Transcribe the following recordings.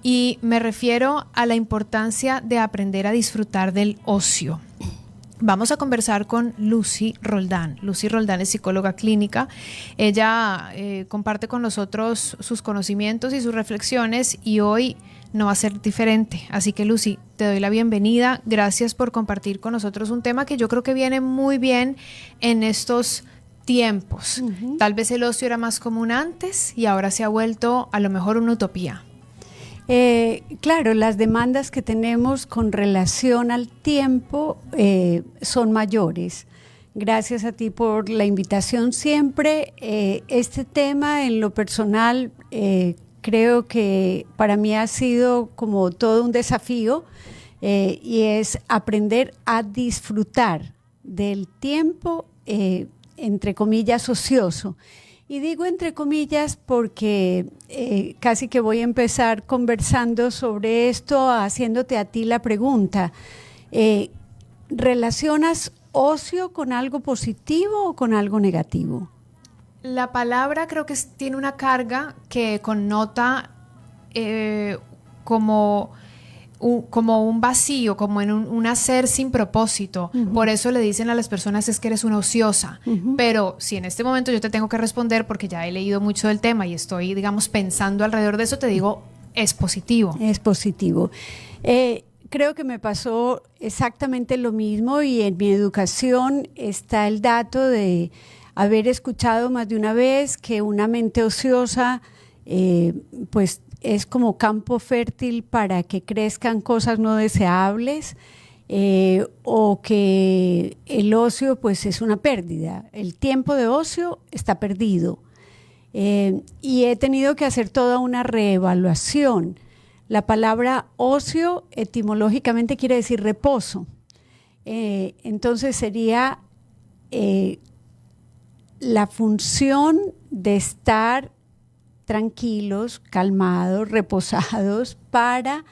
y me refiero a la importancia de aprender a disfrutar del ocio. Vamos a conversar con Lucy Roldán. Lucy Roldán es psicóloga clínica. Ella comparte con nosotros sus conocimientos y sus reflexiones y hoy no va a ser diferente. Así que Lucy, te doy la bienvenida. Gracias por compartir con nosotros un tema que yo creo que viene muy bien en estos tiempos. Tal vez el ocio era más común antes y ahora se ha vuelto a lo mejor una utopía. Claro, las demandas que tenemos con relación al tiempo son mayores. Gracias a ti por la invitación siempre. Este tema en lo personal creo que para mí ha sido como todo un desafío y es aprender a disfrutar del tiempo, entre comillas, ocioso. Y digo entre comillas porque casi que voy a empezar conversando sobre esto, haciéndote a ti la pregunta. ¿Relacionas ocio con algo positivo o con algo negativo? La palabra creo que tiene una carga que connota como un vacío, como en un hacer sin propósito. Por eso le dicen a las personas es que eres una ociosa. Pero si en este momento yo te tengo que responder porque ya he leído mucho del tema y estoy, digamos, pensando alrededor de eso, te digo, es positivo. Es positivo. Creo que me pasó exactamente lo mismo y en mi educación está el dato de haber escuchado más de una vez que una mente ociosa, pues es como campo fértil para que crezcan cosas no deseables, o que el ocio pues es una pérdida. El tiempo de ocio está perdido. Y he tenido que hacer toda una reevaluación. La palabra ocio etimológicamente quiere decir reposo. Entonces sería la función de estar tranquilos, calmados, reposados, para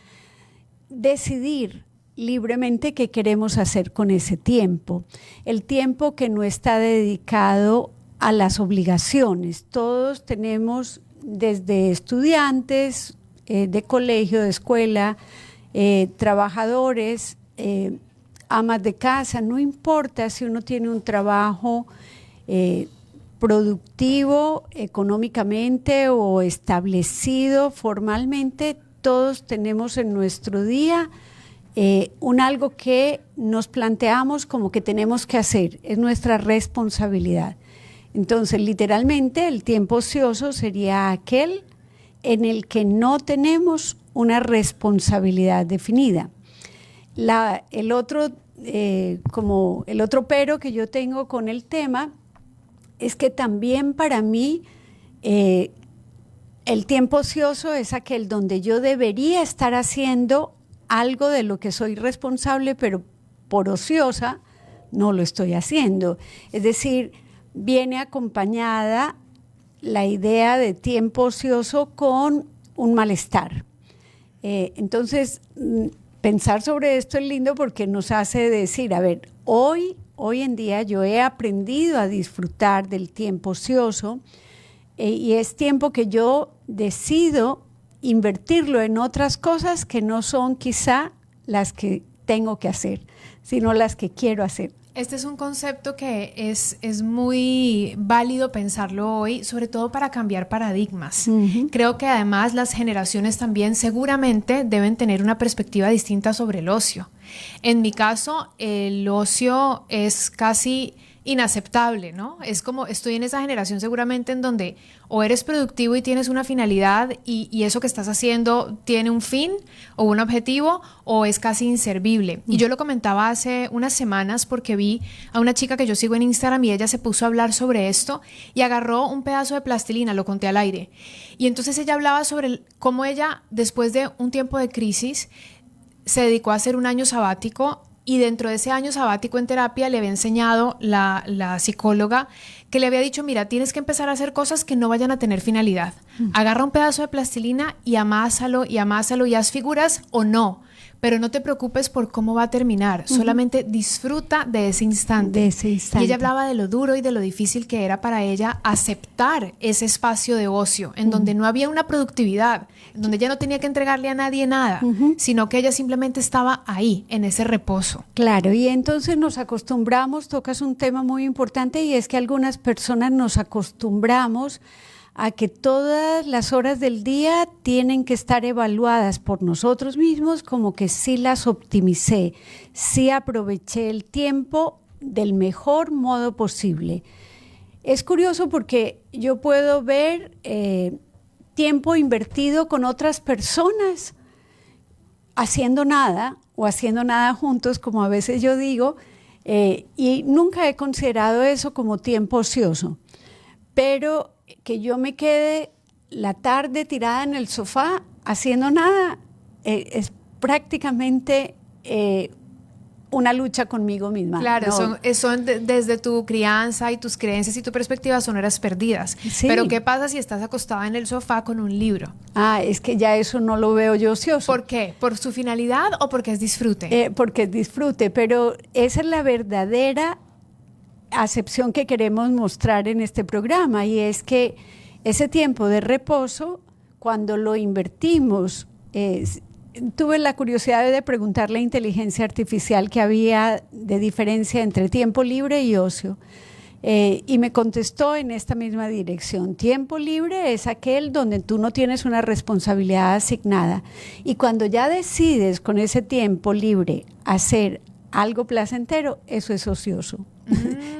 decidir libremente qué queremos hacer con ese tiempo. El tiempo que no está dedicado a las obligaciones. Todos tenemos, desde estudiantes de colegio, de escuela, trabajadores, amas de casa, no importa si uno tiene un trabajo productivo económicamente o establecido formalmente, todos tenemos en nuestro día algo que nos planteamos como que tenemos que hacer, es nuestra responsabilidad. Entonces, literalmente, el tiempo ocioso sería aquel en el que no tenemos una responsabilidad definida. El otro pero que yo tengo con el tema es que también para mí el tiempo ocioso es aquel donde yo debería estar haciendo algo de lo que soy responsable, pero por ociosa no lo estoy haciendo. Es decir, viene acompañada la idea de tiempo ocioso con un malestar. Entonces, pensar sobre esto es lindo porque nos hace decir, a ver, hoy en día yo he aprendido a disfrutar del tiempo ocioso y es tiempo que yo decido invertirlo en otras cosas que no son quizá las que tengo que hacer, sino las que quiero hacer. Este es un concepto que es muy válido pensarlo hoy, sobre todo para cambiar paradigmas. Creo que además las generaciones también seguramente deben tener una perspectiva distinta sobre el ocio. En mi caso, el ocio es casi inaceptable, ¿no? Es como, estoy en esa generación seguramente en donde o eres productivo y tienes una finalidad y eso que estás haciendo tiene un fin o un objetivo, o es casi inservible. Y yo lo comentaba hace unas semanas porque vi a una chica que yo sigo en Instagram y ella se puso a hablar sobre esto y agarró un pedazo de plastilina, lo conté al aire. Y entonces ella hablaba sobre cómo ella, después de un tiempo de crisis, se dedicó a hacer un año sabático. Y dentro de ese año sabático en terapia le había enseñado la psicóloga que le había dicho, mira, tienes que empezar a hacer cosas que no vayan a tener finalidad. Agarra un pedazo de plastilina y amásalo y haz figuras o no. pero no te preocupes por cómo va a terminar, solamente disfruta de ese instante. De ese instante. Y ella hablaba de lo duro y de lo difícil que era para ella aceptar ese espacio de ocio, en donde no había una productividad, en donde ella no tenía que entregarle a nadie nada, sino que ella simplemente estaba ahí, en ese reposo. Claro, y entonces nos acostumbramos, tocas un tema muy importante, y es que algunas personas nos acostumbramos a que todas las horas del día tienen que estar evaluadas por nosotros mismos como que sí las optimicé, sí aproveché el tiempo del mejor modo posible. Es curioso porque yo puedo ver tiempo invertido con otras personas haciendo nada o haciendo nada juntos, como a veces yo digo, y nunca he considerado eso como tiempo ocioso. Pero que yo me quede la tarde tirada en el sofá haciendo nada, es prácticamente una lucha conmigo misma. Claro, No. desde tu crianza y tus creencias y tu perspectiva son horas perdidas. Sí. Pero ¿qué pasa si estás acostada en el sofá con un libro? Es que ya eso no lo veo yo ocioso. ¿Por qué? ¿Por su finalidad o porque es disfrute? Porque es disfrute, pero esa es la verdadera acepción que queremos mostrar en este programa, y es que ese tiempo de reposo, cuando lo invertimos, tuve la curiosidad de preguntarle a inteligencia artificial qué había de diferencia entre tiempo libre y ocio, y me contestó en esta misma dirección. Tiempo libre es aquel donde tú no tienes una responsabilidad asignada, y cuando ya decides con ese tiempo libre hacer algo placentero, eso es ocioso.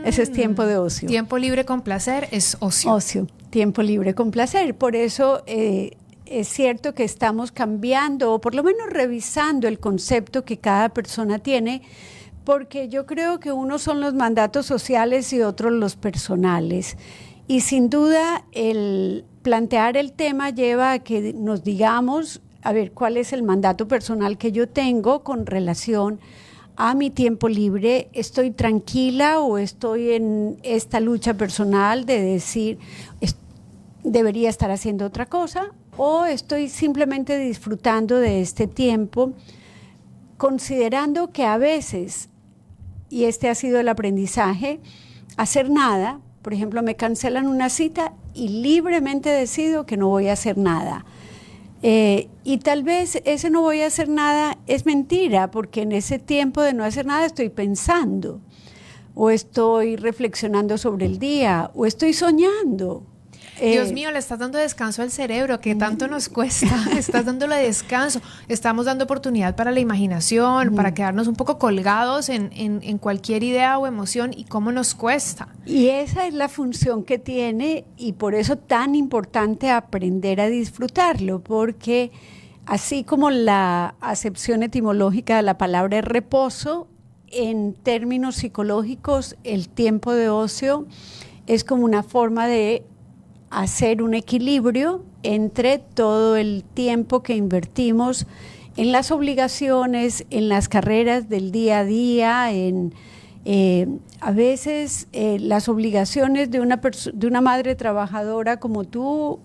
Ese es tiempo de ocio. Tiempo libre con placer es ocio. Ocio, tiempo libre con placer. Por eso es cierto que estamos cambiando, o por lo menos revisando el concepto que cada persona tiene, porque yo creo que unos son los mandatos sociales y otros los personales. Y sin duda el plantear el tema lleva a que nos digamos, a ver, ¿cuál es el mandato personal que yo tengo con relación a mi tiempo libre? ¿Estoy tranquila o estoy en esta lucha personal de decir debería estar haciendo otra cosa? ¿O estoy simplemente disfrutando de este tiempo, considerando que a veces, y este ha sido el aprendizaje, hacer nada, por ejemplo, me cancelan una cita y libremente decido que no voy a hacer nada? Y tal vez ese no voy a hacer nada es mentira, porque en ese tiempo de no hacer nada estoy pensando, o estoy reflexionando sobre el día, o estoy soñando. Dios mío, le estás dando descanso al cerebro, que tanto nos cuesta. Estás dándole descanso. Estamos dando oportunidad para la imaginación, para quedarnos un poco colgados en cualquier idea o emoción, y cómo nos cuesta. Y esa es la función que tiene, y por eso tan importante aprender a disfrutarlo, porque así como la acepción etimológica de la palabra es reposo, en términos psicológicos el tiempo de ocio es como una forma de hacer un equilibrio entre todo el tiempo que invertimos en las obligaciones, en las carreras del día a día, a veces las obligaciones de una madre trabajadora como tú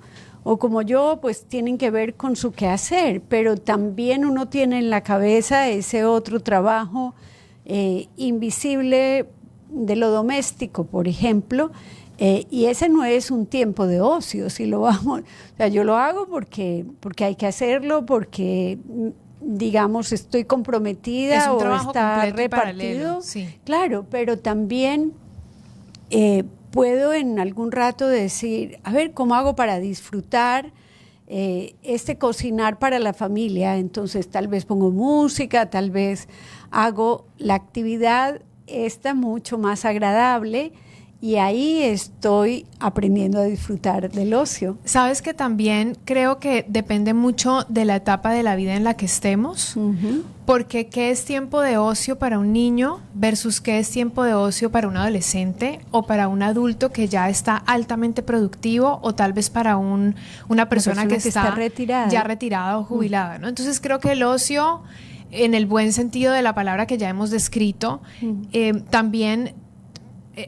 o como yo, pues tienen que ver con su quehacer, pero también uno tiene en la cabeza ese otro trabajo invisible de lo doméstico, por ejemplo. Y ese no es un tiempo de ocio, si lo vamos, o sea, yo lo hago porque hay que hacerlo, porque digamos estoy comprometida, es un o trabajo está completo y repartido, paralelo, sí. Claro, pero también puedo en algún rato decir, a ver, ¿cómo hago para disfrutar este cocinar para la familia? Entonces tal vez pongo música, tal vez hago la actividad esta mucho más agradable, y ahí estoy aprendiendo a disfrutar del ocio. Sabes que también creo que depende mucho de la etapa de la vida en la que estemos, porque qué es tiempo de ocio para un niño versus qué es tiempo de ocio para un adolescente o para un adulto que ya está altamente productivo, o tal vez para una persona que está retirada. Ya retirada o jubilada, ¿no? Entonces creo que el ocio, en el buen sentido de la palabra que ya hemos descrito, también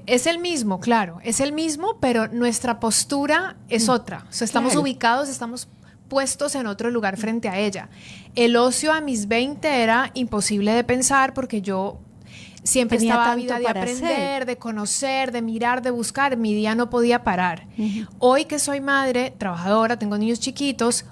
es el mismo, claro, es el mismo, pero nuestra postura es otra. O sea, estamos ubicados, estamos puestos en otro lugar frente a ella. El ocio a mis 20 era imposible de pensar porque yo siempre tenía estaba tanto ávida de para aprender, hacer. de conocer, de mirar, de buscar. Mi día no podía parar. Hoy que soy madre, trabajadora, tengo niños chiquitos,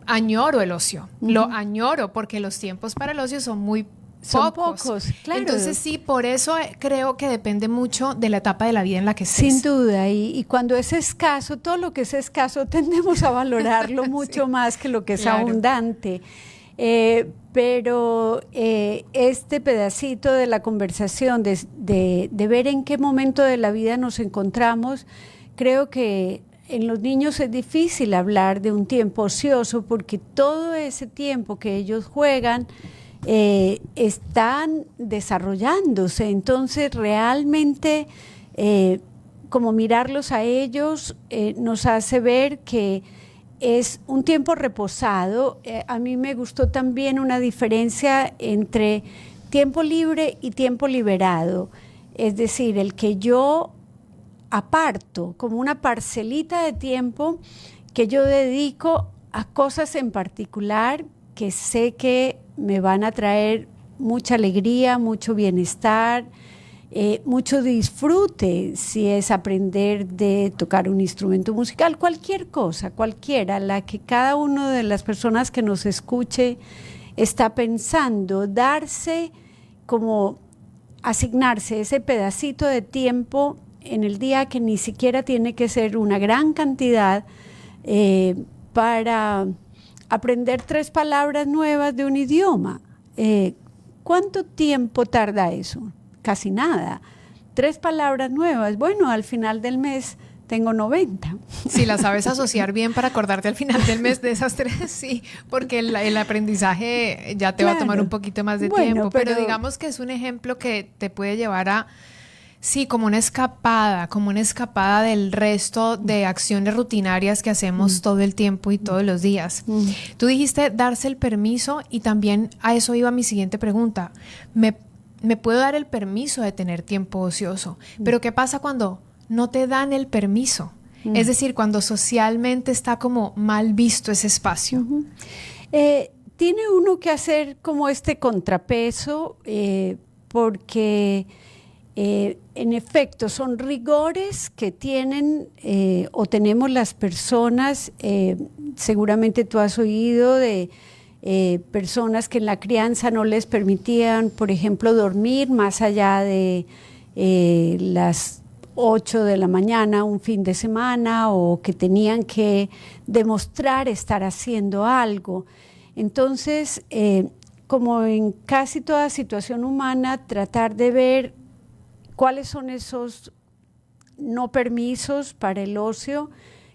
añoro el ocio. Lo añoro porque los tiempos para el ocio son muy pocos, claro. Entonces sí, por eso creo que depende mucho de la etapa de la vida en la que estés. Sin duda, y cuando es escaso, todo lo que es escaso tendemos a valorarlo mucho más que lo que es abundante. Pero este pedacito de la conversación, de ver en qué momento de la vida nos encontramos, creo que en los niños es difícil hablar de un tiempo ocioso porque todo ese tiempo que ellos juegan están desarrollándose. Entonces realmente como mirarlos a ellos nos hace ver que es un tiempo reposado. A mí me gustó también una diferencia entre tiempo libre y tiempo liberado. Es decir, el que yo aparto como una parcelita de tiempo que yo dedico a cosas en particular que sé que me van a traer mucha alegría, mucho bienestar, mucho disfrute, si es aprender de tocar un instrumento musical, cualquier cosa, cualquiera, la que cada una de las personas que nos escuche está pensando, darse como asignarse ese pedacito de tiempo en el día que ni siquiera tiene que ser una gran cantidad para aprender 3 palabras nuevas de un idioma. ¿Cuánto tiempo tarda eso? Casi nada. 3 palabras nuevas. Bueno, al final del mes tengo 90. Si las sabes asociar bien para acordarte al final del mes de esas 3, sí, porque el aprendizaje ya te va a tomar un poquito más de tiempo. Pero digamos que es un ejemplo que te puede llevar a, sí, como una escapada del resto de acciones rutinarias que hacemos todo el tiempo y todos los días. Tú dijiste darse el permiso y también a eso iba mi siguiente pregunta. Me puedo dar el permiso de tener tiempo ocioso, pero ¿qué pasa cuando no te dan el permiso? Es decir, cuando socialmente está como mal visto ese espacio. Tiene uno que hacer como este contrapeso porque en efecto son rigores que tienen o tenemos las personas. Seguramente tú has oído de personas que en la crianza no les permitían, por ejemplo, dormir más allá de las 8 de la mañana un fin de semana, o que tenían que demostrar estar haciendo algo. Entonces, como en casi toda situación humana, tratar de ver cuáles son esos no permisos para el ocio,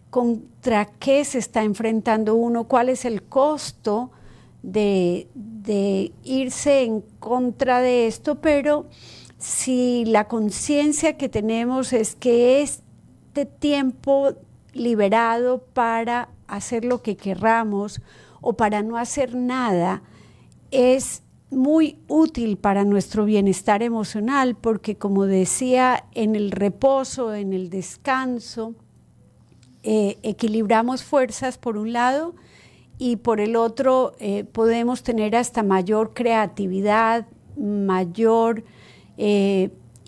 contra qué se está enfrentando uno, cuál es el costo de irse en contra de esto, pero si la conciencia que tenemos es que este tiempo liberado para hacer lo que querramos o para no hacer nada es muy útil para nuestro bienestar emocional, porque como decía, en el reposo, en el descanso, equilibramos fuerzas por un lado y por el otro podemos tener hasta mayor creatividad, mayor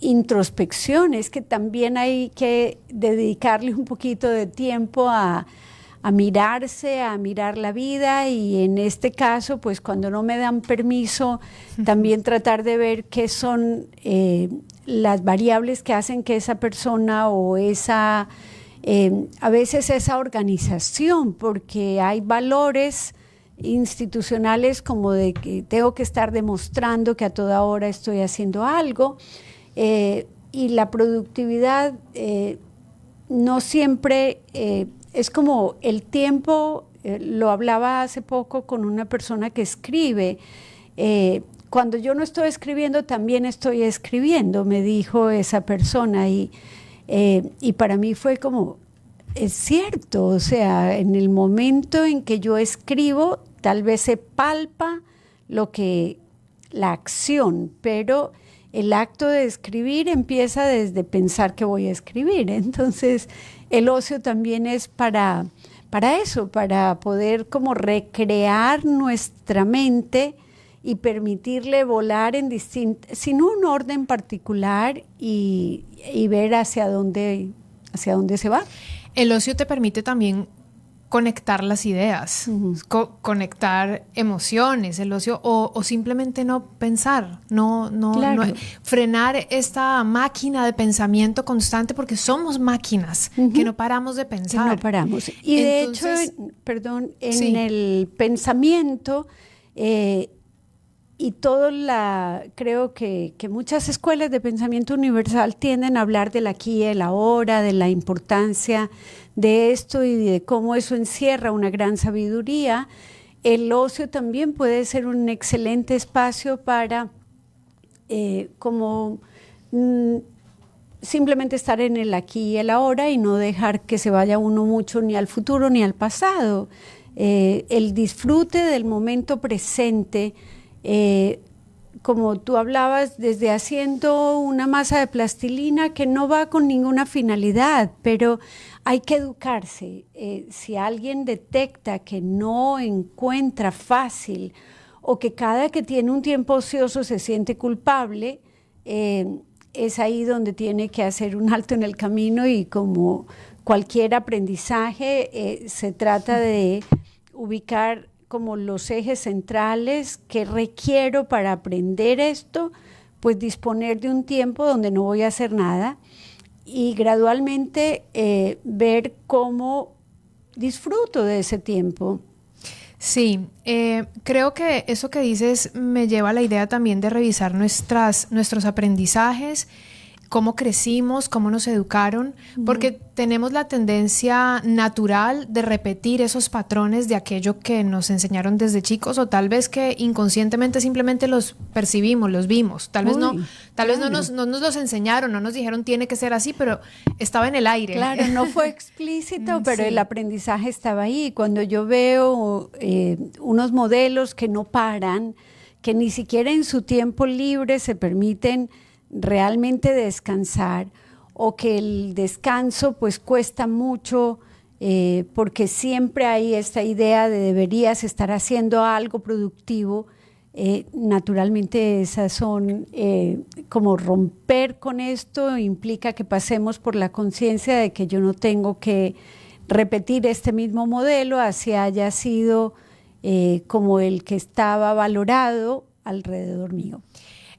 introspección. Es que también hay que dedicarle un poquito de tiempo a mirarse, a mirar la vida, y en este caso, pues cuando no me dan permiso, también tratar de ver qué son las variables que hacen que esa persona o esa, a veces esa organización, porque hay valores institucionales como de que tengo que estar demostrando que a toda hora estoy haciendo algo, y la productividad no siempre es como el tiempo. Lo hablaba hace poco con una persona que escribe. Cuando yo no estoy escribiendo, también estoy escribiendo, me dijo esa persona, y para mí fue como, es cierto, o sea, en el momento en que yo escribo, tal vez se palpa la acción, pero el acto de escribir empieza desde pensar que voy a escribir. Entonces, el ocio también es para para eso, para poder como recrear nuestra mente y permitirle volar sin un orden particular y ver hacia dónde se va. El ocio te permite también conectar las ideas, conectar emociones, el ocio, o simplemente no pensar, Claro. no frenar esta máquina de pensamiento constante, porque somos máquinas que no paramos de pensar. Que no paramos. Y entonces, de hecho, en el pensamiento, y creo que muchas escuelas de pensamiento universal tienden a hablar del aquí y el ahora, de la importancia de esto y de cómo eso encierra una gran sabiduría. El ocio también puede ser un excelente espacio para simplemente estar en el aquí y el ahora y no dejar que se vaya uno mucho ni al futuro ni al pasado. El disfrute del momento presente, como tú hablabas, desde haciendo una masa de plastilina que no va con ninguna finalidad, pero hay que educarse. Si alguien detecta que no encuentra fácil o que cada que tiene un tiempo ocioso se siente culpable, es ahí donde tiene que hacer un alto en el camino, y como cualquier aprendizaje, se trata de ubicar como los ejes centrales que requiero para aprender esto, pues disponer de un tiempo donde no voy a hacer nada y gradualmente ver cómo disfruto de ese tiempo. Sí, creo que eso que dices me lleva a la idea también de revisar nuestros aprendizajes, cómo crecimos, cómo nos educaron, porque tenemos la tendencia natural de repetir esos patrones de aquello que nos enseñaron desde chicos, o tal vez que inconscientemente simplemente los percibimos, los vimos, tal vez no nos los enseñaron, no nos dijeron tiene que ser así, pero estaba en el aire. Claro, no fue explícito, pero el aprendizaje estaba ahí. Cuando yo veo unos modelos que no paran, que ni siquiera en su tiempo libre se permiten realmente descansar, o que el descanso pues cuesta mucho, porque siempre hay esta idea de deberías estar haciendo algo productivo. Naturalmente esas son como romper con esto implica que pasemos por la conciencia de que yo no tengo que repetir este mismo modelo así haya sido como el que estaba valorado alrededor mío.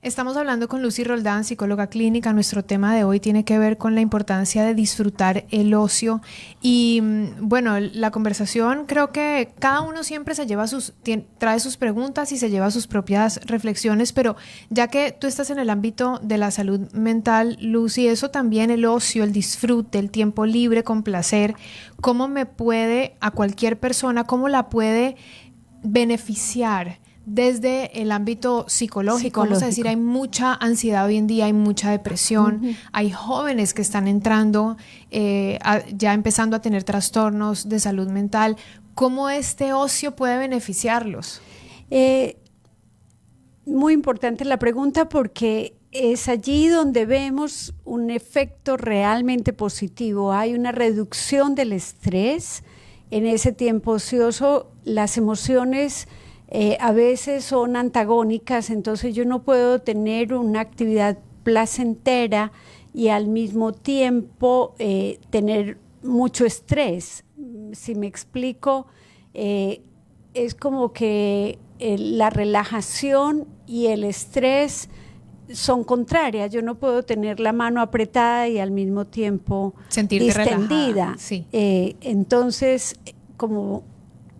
Estamos hablando con Lucy Roldán, psicóloga clínica. Nuestro tema de hoy tiene que ver con la importancia de disfrutar el ocio. Y bueno, la conversación, creo que cada uno siempre trae sus preguntas y se lleva sus propias reflexiones, pero ya que tú estás en el ámbito de la salud mental, Lucy, eso también, el ocio, el disfrute, el tiempo libre con placer, ¿cómo a cualquier persona, cómo la puede beneficiar desde el ámbito psicológico? Vamos a decir, hay mucha ansiedad hoy en día, hay mucha depresión, hay jóvenes que están entrando, ya empezando a tener trastornos de salud mental. ¿Cómo este ocio puede beneficiarlos? Muy importante la pregunta, porque es allí donde vemos un efecto realmente positivo. Hay una reducción del estrés en ese tiempo ocioso. Las emociones a veces son antagónicas, entonces yo no puedo tener una actividad placentera y al mismo tiempo tener mucho estrés. Si me explico, es como que la relajación y el estrés son contrarias. Yo no puedo tener la mano apretada y al mismo tiempo sentirte distendida. Sí. Entonces, como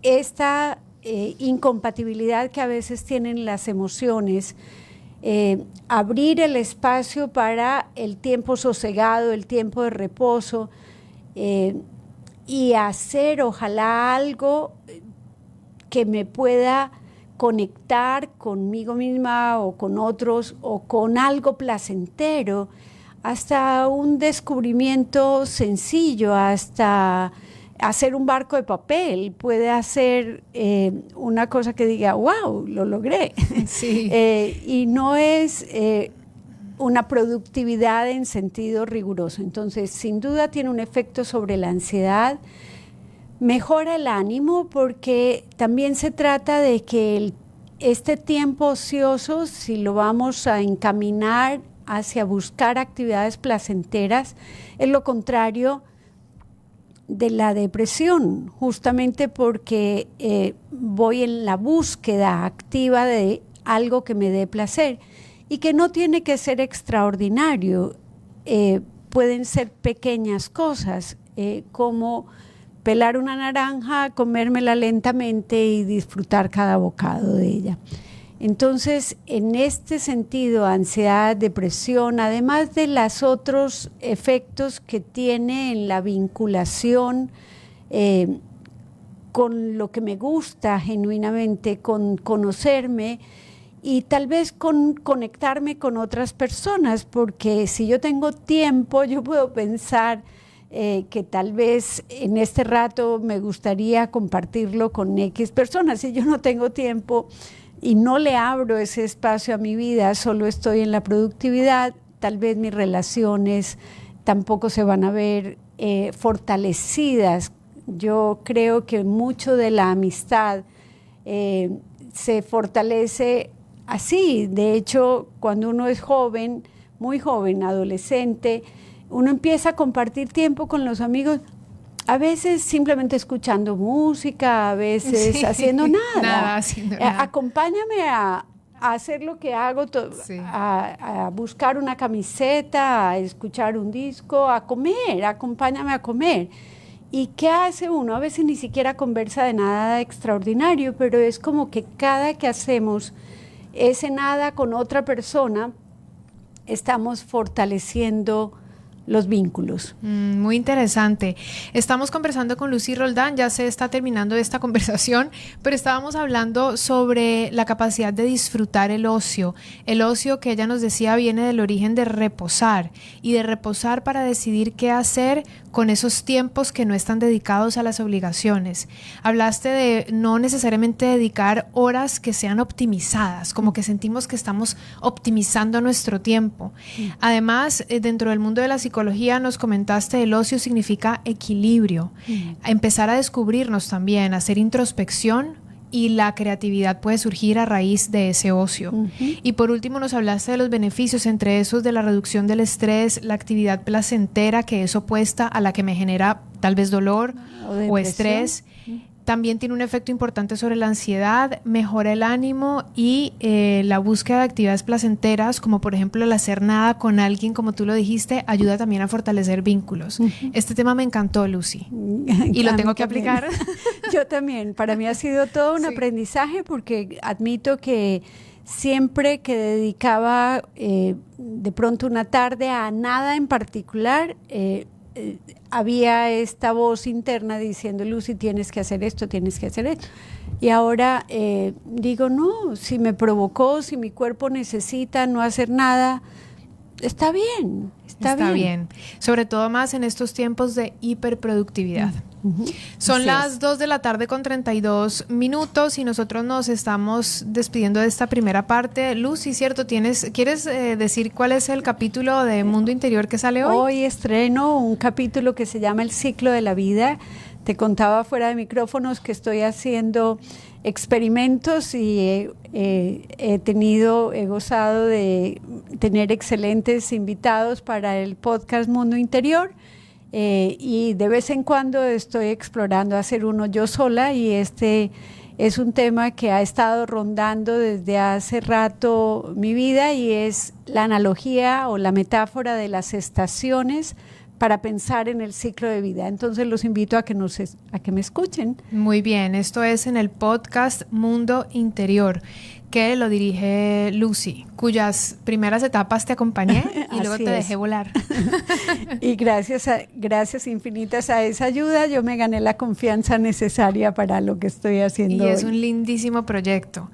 esta incompatibilidad que a veces tienen las emociones, abrir el espacio para el tiempo sosegado, el tiempo de reposo, y hacer ojalá algo que me pueda conectar conmigo misma o con otros o con algo placentero, hasta un descubrimiento sencillo, hasta hacer un barco de papel, puede hacer una cosa que diga, wow, lo logré. Sí. Y no es una productividad en sentido riguroso. Entonces, sin duda tiene un efecto sobre la ansiedad Mejora el ánimo porque también se trata de que este tiempo ocioso, si lo vamos a encaminar hacia buscar actividades placenteras, es lo contrario de la depresión, justamente porque voy en la búsqueda activa de algo que me dé placer y que no tiene que ser extraordinario, pueden ser pequeñas cosas como pelar una naranja, comérmela lentamente y disfrutar cada bocado de ella. Entonces, en este sentido, ansiedad, depresión, además de los otros efectos que tiene en la vinculación con lo que me gusta genuinamente, con conocerme y tal vez con conectarme con otras personas, porque si yo tengo tiempo, yo puedo pensar que tal vez en este rato me gustaría compartirlo con X personas. Si yo no tengo tiempo y no le abro ese espacio a mi vida, solo estoy en la productividad, tal vez mis relaciones tampoco se van a ver fortalecidas. Yo creo que mucho de la amistad se fortalece así. De hecho, cuando uno es joven, muy joven, adolescente, uno empieza a compartir tiempo con los amigos, a veces simplemente escuchando música, a veces sí, haciendo nada. Haciendo nada. Acompáñame a hacer lo que hago, sí, a buscar una camiseta, a escuchar un disco, a comer, acompáñame a comer. ¿Y qué hace uno? A veces ni siquiera conversa de nada extraordinario, pero es como que cada que hacemos ese nada con otra persona, estamos fortaleciendo los vínculos. Muy interesante. Estamos conversando con Lucy Roldán, ya se está terminando esta conversación, pero estábamos hablando sobre la capacidad de disfrutar el ocio. El ocio, que ella nos decía, viene del origen de reposar, y de reposar para decidir qué hacer con esos tiempos que no están dedicados a las obligaciones. Hablaste de no necesariamente dedicar horas que sean optimizadas, como que sentimos que estamos optimizando nuestro tiempo. Además, dentro del mundo de la psicología nos comentaste, el ocio significa equilibrio, empezar a descubrirnos también, hacer introspección, y la creatividad puede surgir a raíz de ese ocio. Y por último nos hablaste de los beneficios, entre esos de la reducción del estrés, la actividad placentera que es opuesta a la que me genera tal vez dolor o estrés. También tiene un efecto importante sobre la ansiedad, mejora el ánimo y la búsqueda de actividades placenteras, como por ejemplo el hacer nada con alguien, como tú lo dijiste, ayuda también a fortalecer vínculos. Este tema me encantó, Lucy, y lo tengo que aplicar. Yo también, para mí ha sido todo un aprendizaje, porque admito que siempre que dedicaba de pronto una tarde a nada en particular, había esta voz interna diciendo, Lucy, tienes que hacer esto, tienes que hacer esto. Y ahora digo, no, si me provocó, si mi cuerpo necesita no hacer nada, está bien, está bien. Sobre todo más en estos tiempos de hiperproductividad. Son así las 2:32 p.m. y nosotros nos estamos despidiendo de esta primera parte. Lucy, ¿cierto? ¿Quieres decir cuál es el capítulo de Mundo Interior que sale hoy? Hoy estreno un capítulo que se llama El ciclo de la vida. Te contaba fuera de micrófonos que estoy haciendo experimentos y he gozado de tener excelentes invitados para el podcast Mundo Interior. Y de vez en cuando estoy explorando hacer uno yo sola, y este es un tema que ha estado rondando desde hace rato mi vida, y es la analogía o la metáfora de las estaciones para pensar en el ciclo de vida. Entonces los invito a que me escuchen. Muy bien, esto es en el podcast Mundo Interior, que lo dirige Lucy, cuyas primeras etapas te acompañé y luego te dejé volar. Y gracias infinitas a esa ayuda, yo me gané la confianza necesaria para lo que estoy haciendo hoy. Es un lindísimo proyecto.